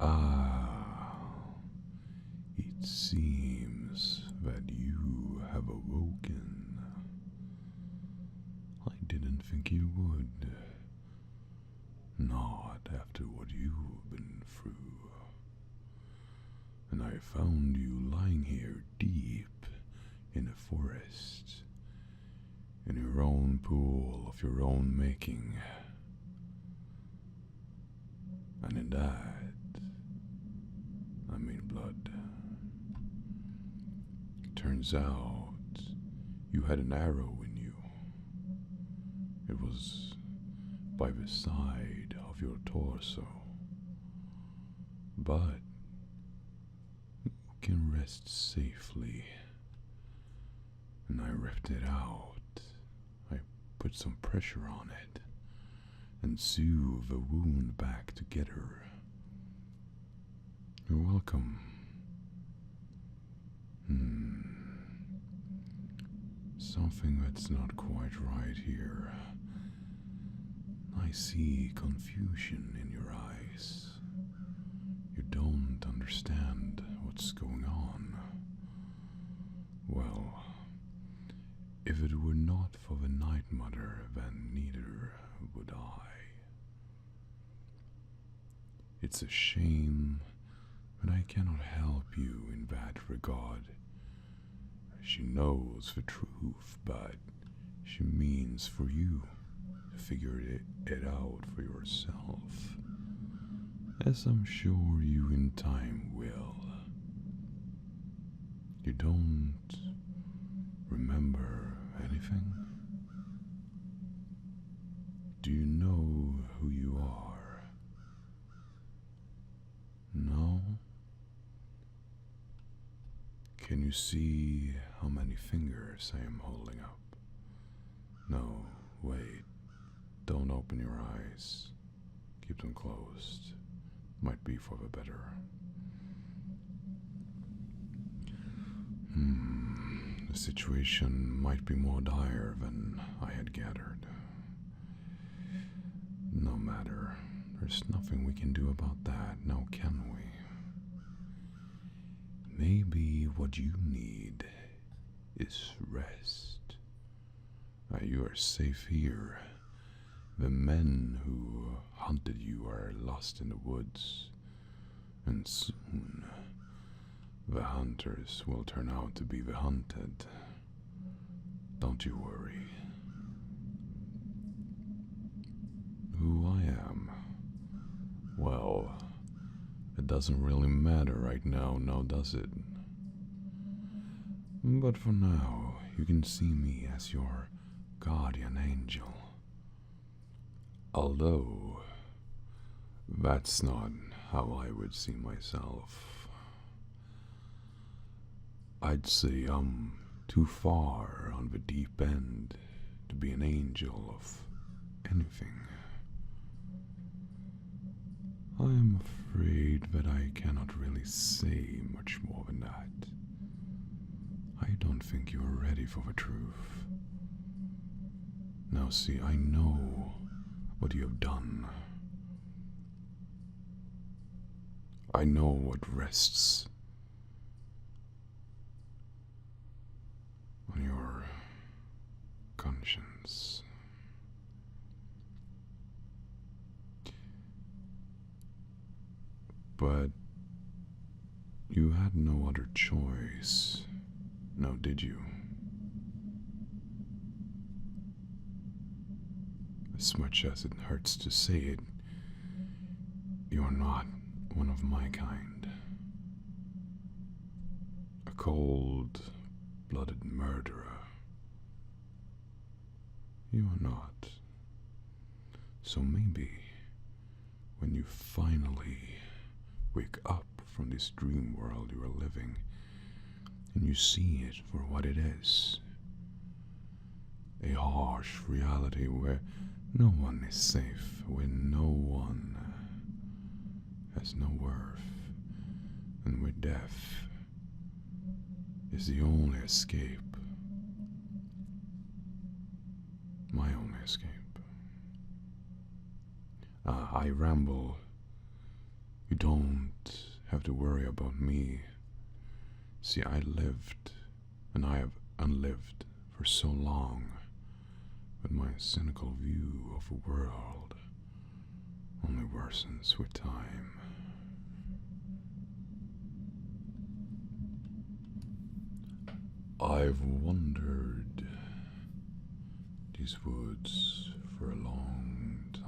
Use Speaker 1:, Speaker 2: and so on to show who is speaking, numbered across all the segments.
Speaker 1: Ah, it seems that you have awoken. I didn't think you would. Not after what you've been through. And I found you lying here deep in a forest, in your own pool of your own making. And in that, I mean blood. Turns out you had an arrow in you. It was by the side of your torso. But you can rest safely. And I ripped it out. I put some pressure on it and soothe the wound back together. You're welcome. Something that's not quite right here. I see confusion in your eyes. You don't understand what's going on. Well, if it were not for the Night Mother, then neither would I. It's a shame, but I cannot help you in that regard. She knows the truth, but she means for you to figure it out for yourself, as I'm sure you in time will. You don't remember anything? Do you know who you are? No? Can you see how many fingers I am holding up? No, wait. Don't open your eyes. Keep them closed. Might be for the better. The situation might be more dire than I had gathered. No matter. There's nothing we can do about that, now can we? Maybe what you need is rest. You are safe here. The men who hunted you are lost in the woods, and soon the hunters will turn out to be the hunted. Don't you worry. Who I am? Well, it doesn't really matter right now, does it? But for now, you can see me as your guardian angel. Although, that's not how I would see myself. I'd say I'm too far on the deep end to be an angel of anything. I am afraid that I cannot really say much more than that. I don't think you are ready for the truth. Now see, I know what you have done. I know what rests on your conscience. But you had no other choice, now did you? As much as it hurts to say it, you are not one of my kind. A cold-blooded murderer. You are not. So maybe, when you finally wake up from this dream world you are living, and you see it for what it is, a harsh reality where no one is safe, where no one has no worth, and where death is the only escape. My only escape. I ramble. You don't have to worry about me. See, I lived, and I have unlived for so long, but my cynical view of the world only worsens with time. I've wandered these woods for a long time.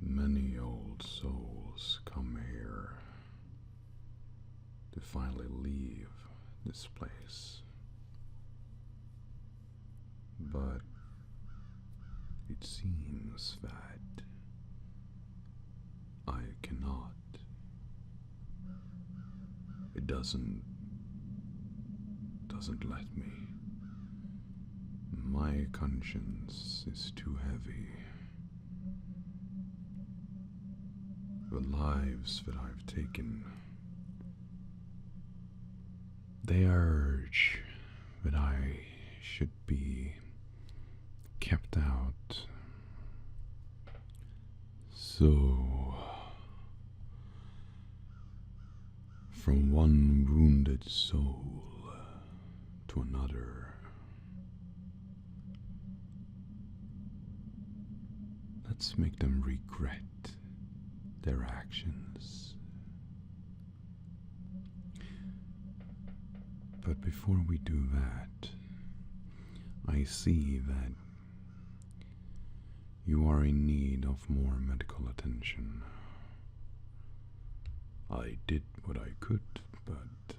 Speaker 1: Many old souls come here to finally leave this place. But it seems that I cannot. It doesn't let me. My conscience is too heavy. The lives that I've taken, they urge that I should be kept out. So, from one wounded soul to another, let's make them regret their actions. But before we do that, I see that you are in need of more medical attention. I did what I could, but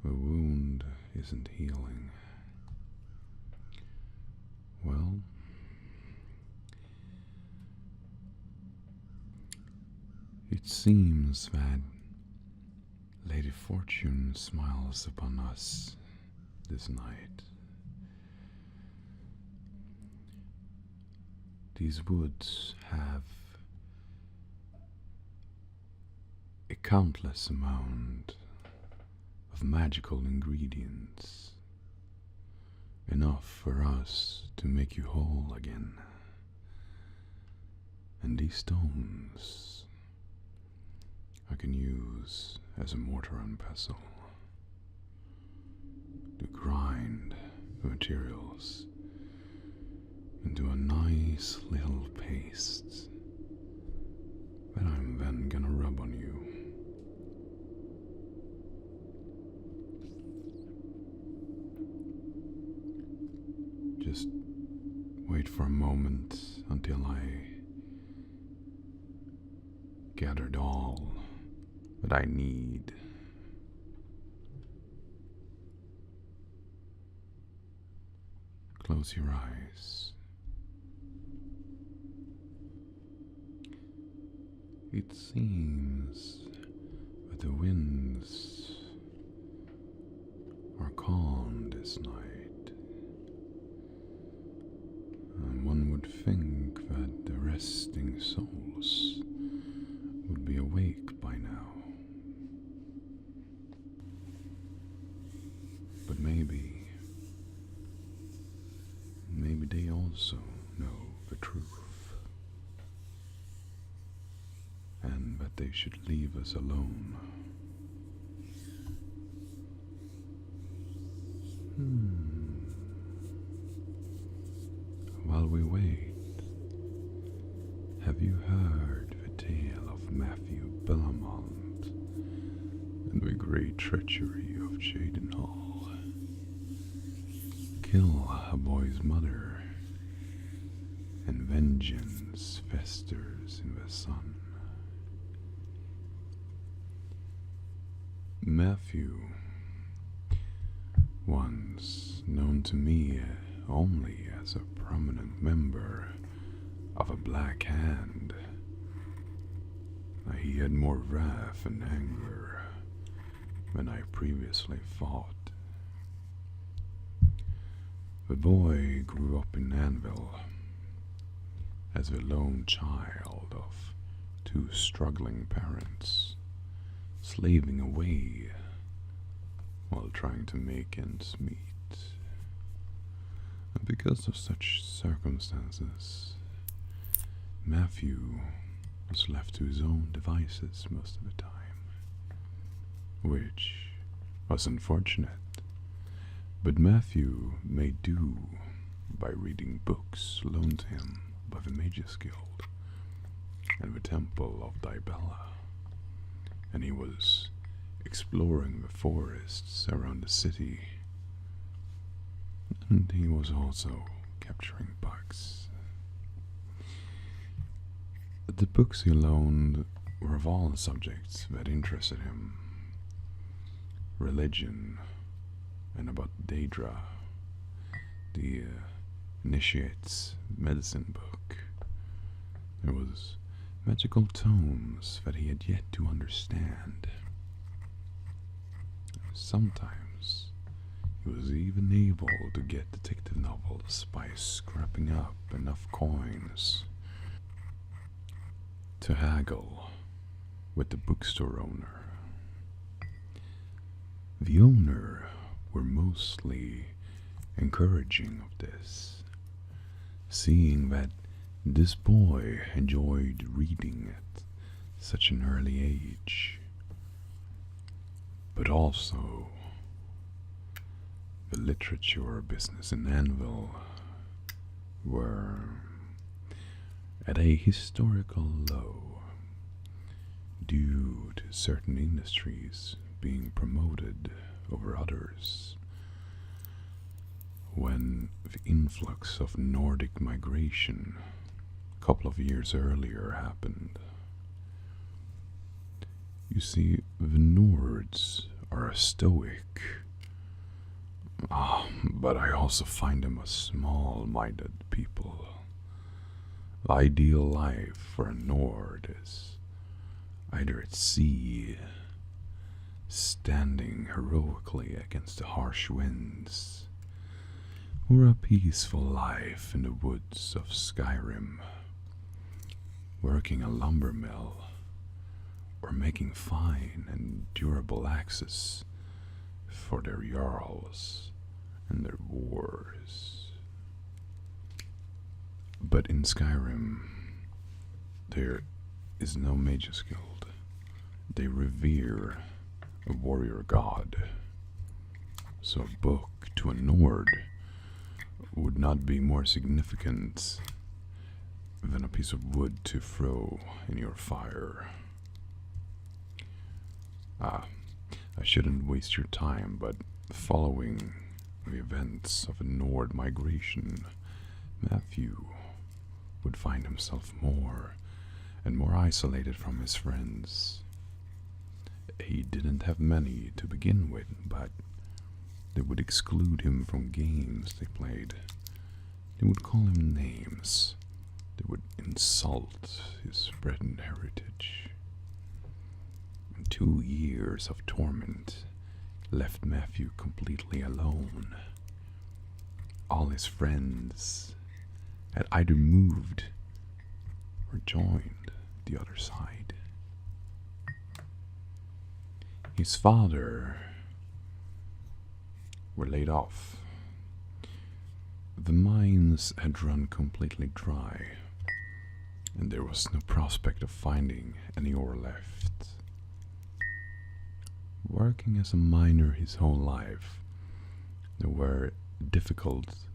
Speaker 1: the wound isn't healing. Well, it seems that Lady Fortune smiles upon us this night. These woods have a countless amount of magical ingredients, enough for us to make you whole again. And these stones I can use as a mortar and pestle to grind the materials into a nice little paste that I'm then gonna rub on you. Just wait for a moment until I gathered all that I need. Close your eyes. It seems that the winds are calm this night, and one would think that the resting souls would be awake by now. But maybe they also know the truth, and that they should leave us alone. While we wait, have you heard the tale of Matthew Bellamont and the great treachery of Jadenhall? Kill a boy's mother, and vengeance festers in the sun. Matthew, once known to me only as a prominent member of a Black Hand, he had more wrath and anger than I previously thought. The boy grew up in Anvil as the lone child of two struggling parents, slaving away while trying to make ends meet. Because of such circumstances, Matthew was left to his own devices most of the time, which was unfortunate. But Matthew made do by reading books loaned to him by the Mages Guild and the Temple of Dibella, and he was exploring the forests around the city, and he was also capturing bugs. The books he loaned were of all the subjects that interested him: religion, and about Daedra, the Initiate's medicine book. There was magical tomes that he had yet to understand. Sometimes he was even able to get detective novels by scrapping up enough coins to haggle with the bookstore owner. The owner were mostly encouraging of this, seeing that this boy enjoyed reading at such an early age, but also the literature business in Anvil were at a historical low due to certain industries being promoted over others. When the influx of Nordic migration a couple of years earlier happened. You see, the Nords are a stoic, but I also find them a small-minded people. The ideal life for a Nord is either at sea, standing heroically against the harsh winds, or a peaceful life in the woods of Skyrim, working a lumber mill, or making fine and durable axes for their jarls and their wars. But in Skyrim, there is no Mages Guild. They revere a warrior god, so a book to a Nord would not be more significant than a piece of wood to throw in your fire. I shouldn't waste your time, but following the events of a Nord migration, Matthew would find himself more and more isolated from his friends. He didn't have many to begin with, but they would exclude him from games they played. They would call him names. They would insult his Breton heritage. 2 years of torment left Matthew completely alone. All his friends had either moved or joined the other side. His father were laid off. The mines had run completely dry, and there was no prospect of finding any ore left. Working as a miner his whole life, there were difficulties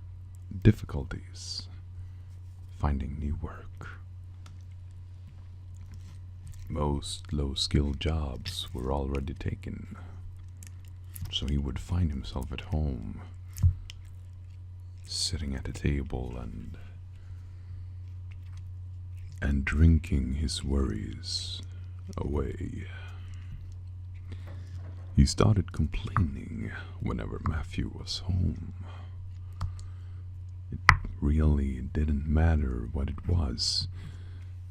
Speaker 1: finding new work. Most low-skilled jobs were already taken, so he would find himself at home, sitting at a table and drinking his worries away. He started complaining whenever Matthew was home. It really didn't matter what it was.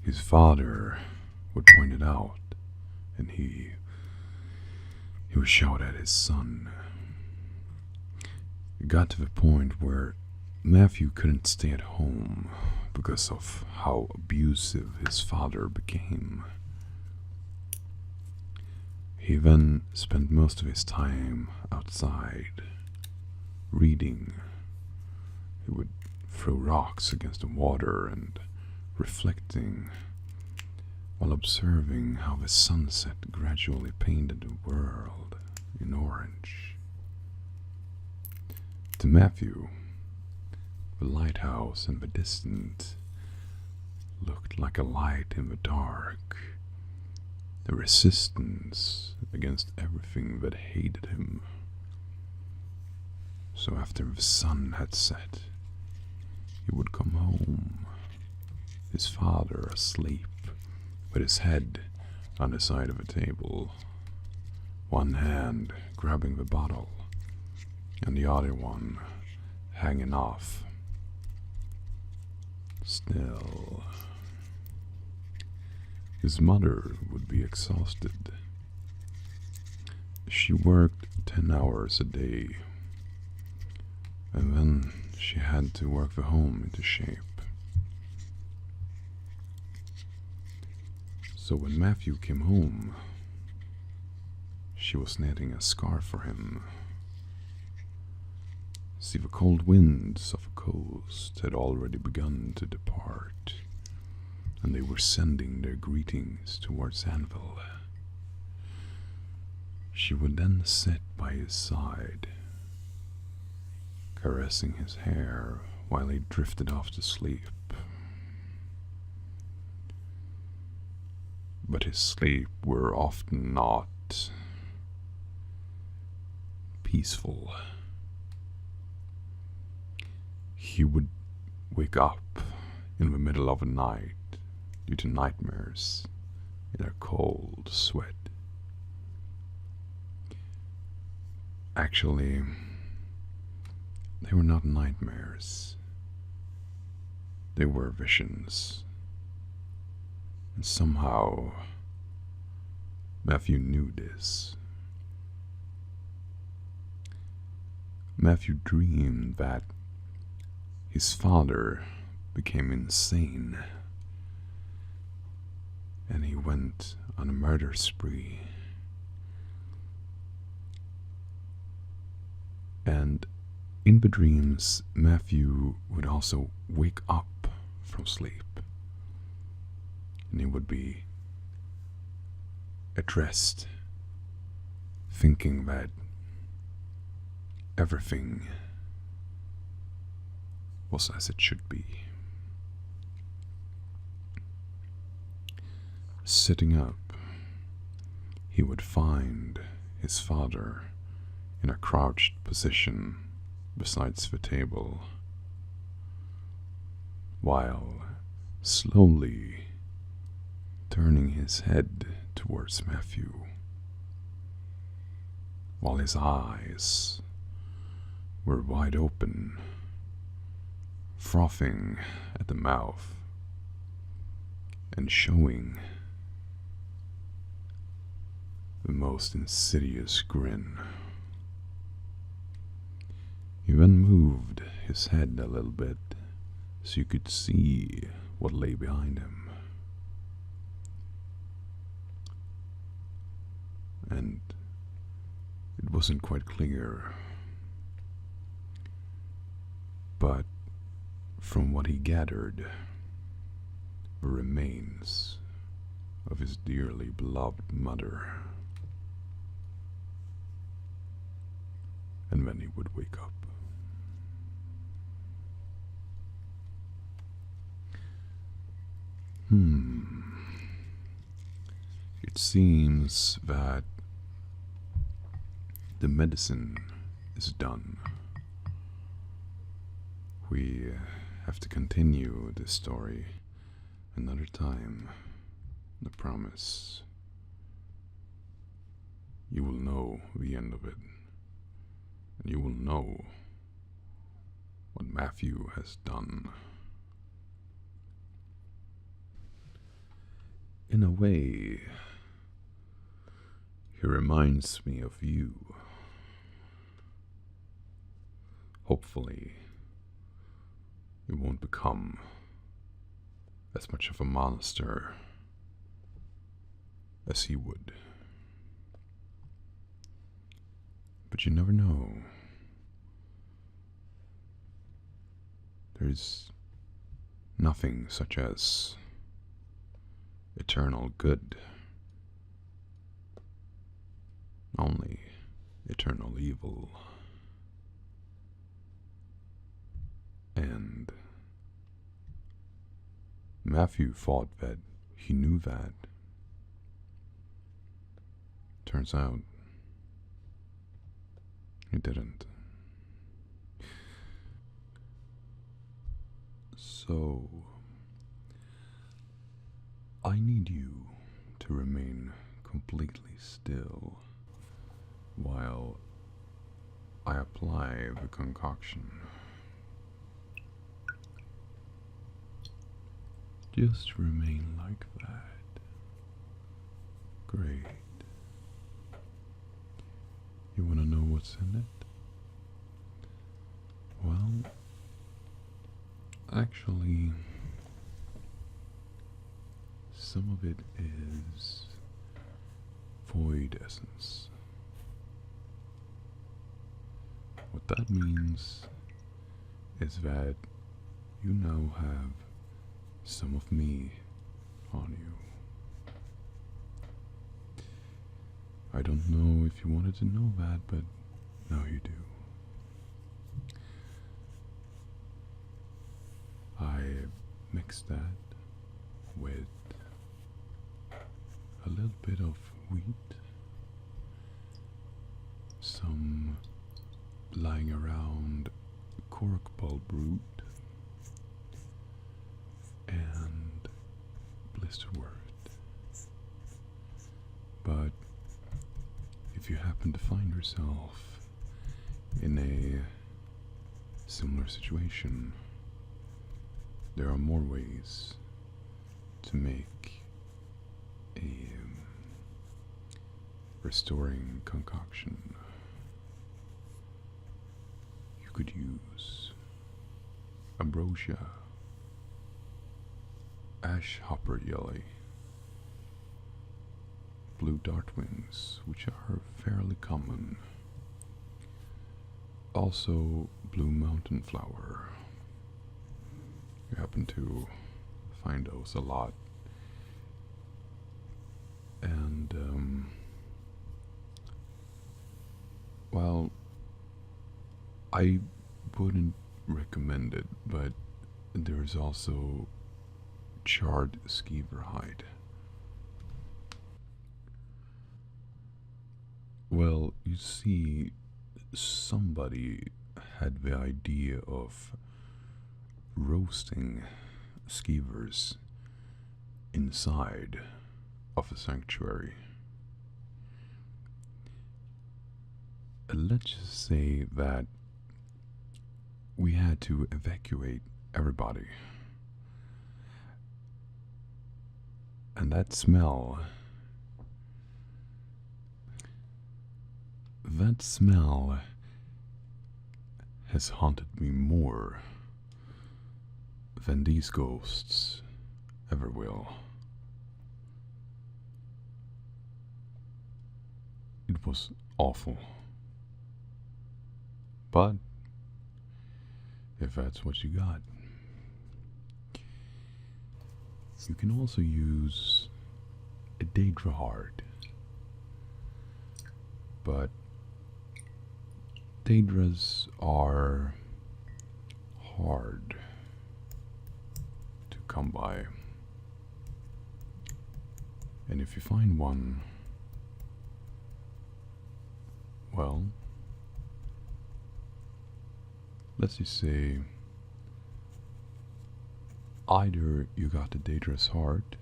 Speaker 1: His father would point it out, and he would shout at his son. It got to the point where Matthew couldn't stay at home because of how abusive his father became. He then spent most of his time outside, reading He would throw rocks against the water and reflecting while observing how the sunset gradually painted the world in orange. To Matthew, the lighthouse in the distance looked like a light in the dark, a resistance against everything that hated him. So after the sun had set, he would come home, his father asleep, with his head on the side of a table, one hand grabbing the bottle, and the other one hanging off. Still, his mother would be exhausted. She worked 10 hours a day, and then she had to work the home into shape. So when Matthew came home, she was knitting a scarf for him. See, the cold winds of the coast had already begun to depart, and they were sending their greetings towards Anvil. She would then sit by his side, caressing his hair while he drifted off to sleep. But his sleep were often not peaceful. He would wake up in the middle of the night due to nightmares in a cold sweat. Actually, they were not nightmares. They were visions. And somehow, Matthew knew this. Matthew dreamed that his father became insane, and he went on a murder spree. And in the dreams, Matthew would also wake up from sleep, and he would be addressed, thinking that everything was as it should be. Sitting up, he would find his father in a crouched position besides the table, while slowly turning his head towards Matthew, while his eyes were wide open, frothing at the mouth, and showing the most insidious grin. He then moved his head a little bit so you could see what lay behind him. And it wasn't quite clear, but from what he gathered, the remains of his dearly beloved mother. And then he would wake up. It seems that the medicine is done. We have to continue this story another time. I promise. You will know the end of it. And you will know what Matthew has done. In a way, he reminds me of you. Hopefully, you won't become as much of a monster as he would. But you never know. There's nothing such as eternal good, only eternal evil. And Matthew thought that he knew that. Turns out he didn't. So, I need you to remain completely still while I apply the concoction. Just remain like that. Great. You want to know what's in it? Well, actually, some of it is void essence. What that means is that you now have some of me on you. I don't know if you wanted to know that, but now you do. I mixed that with a little bit of wheat, some lying around cork bulb root, and blisterwort. But if you happen to find yourself in a similar situation, there are more ways to make a restoring concoction. You could use ambrosia, ash hopper jelly, blue dartwings, which are fairly common, also blue mountain flower. You happen to find those a lot. And, well, I wouldn't recommend it, but there's also charred skeever hide. Well, you see, somebody had the idea of roasting skeevers inside of a sanctuary. Let's just say that we had to evacuate everybody. And that smell has haunted me more than these ghosts ever will. It was awful. But if that's what you got, you can also use a Daedra heart. But Daedras are hard to come by. And if you find one, well, let's just say either you got the Daedra's heart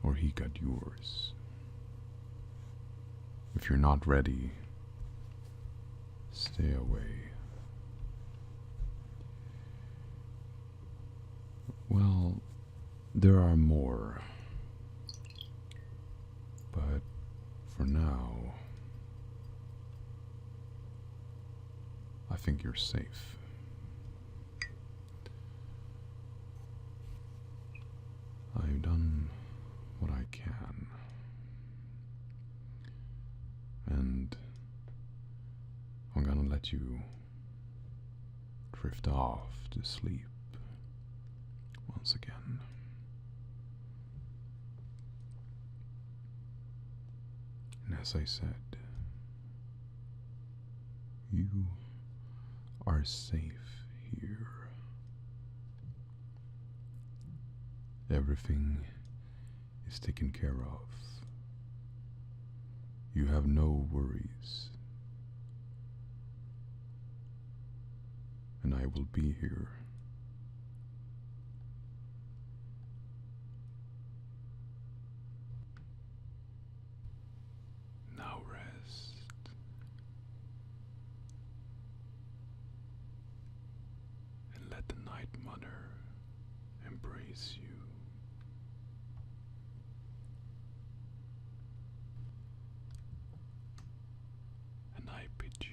Speaker 1: or he got yours. If you're not ready, stay away. Well, there are more, but for now, I think you're safe. I've done what I can, and I'm gonna let you drift off to sleep once again. And as I said, you are safe here. Everything is taken care of. You have no worries. And I will be here. Now rest. And let the Night Mother embrace you. And I bid you